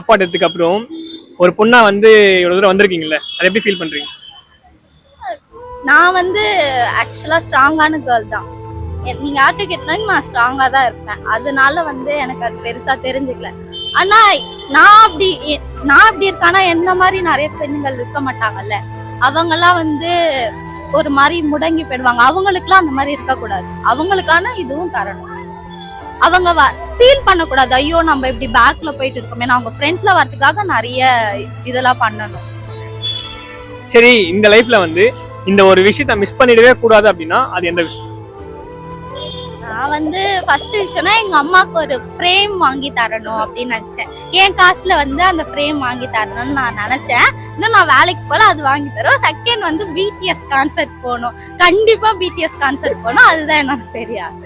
அப்பா டெத்துக்கு அப்புறம் ஒரு பொண்ணா வந்து இவ்வளவு தூரம் வந்திருக்கீங்கல்ல, அதை எப்படி ஃபீல் பண்றீங்க? நான் வந்து ஆக்சுவலா ஸ்ட்ராங்கான கேர்ள் தான். நீங்க யார்கிட்ட கேட்டாலும் நான் ஸ்ட்ராங்கா தான் இருப்பேன். அதனால வந்து எனக்கு அது பெருசா தெரிஞ்சுக்கல. ஆனா நான் அப்படி இருக்கானா என்ன மாதிரி நிறைய பெண்கள் இருக்க மாட்டாங்கல்ல. அவங்கெல்லாம் வந்து ஒரு மாதிரி முடங்கி போயிடுவாங்க. அவங்களுக்குலாம் அந்த மாதிரி இருக்கக்கூடாது. அவங்களுக்கான இதுவும் தரணும். அவங்க ஃபீல் பண்ணக்கூடாது, ஐயோ நம்ம இப்படி பேக்ல போயிட்டு இருக்கோமே, அவங்க ஃப்ரண்ட்ல வரதுக்காக நிறைய இதெல்லாம் பண்ணணும். சரி, இந்த லைஃப்ல வந்து இந்த ஒரு விஷயத்த மிஸ் பண்ணிடவே கூடாது அப்படின்னா அது எந்த விஷயம்? நான் வந்து ஃபர்ஸ்ட் விஷயம்னா எங்க அம்மாவுக்கு ஒரு ஃப்ரேம் வாங்கி தரணும் அப்படின்னு நினைச்சேன். என் காசுல வந்து அந்த ஃப்ரேம் வாங்கி தரணும்னு நான் நினைச்சேன். இன்னும் நான் வேலைக்கு போல அது வாங்கி தரோம். செகண்ட் வந்து பிடிஎஸ் கான்சர்ட் போகணும். கண்டிப்பா பிடிஎஸ் கான்சர்ட் போகணும். அதுதான் என்னோட பெரிய ஆசை.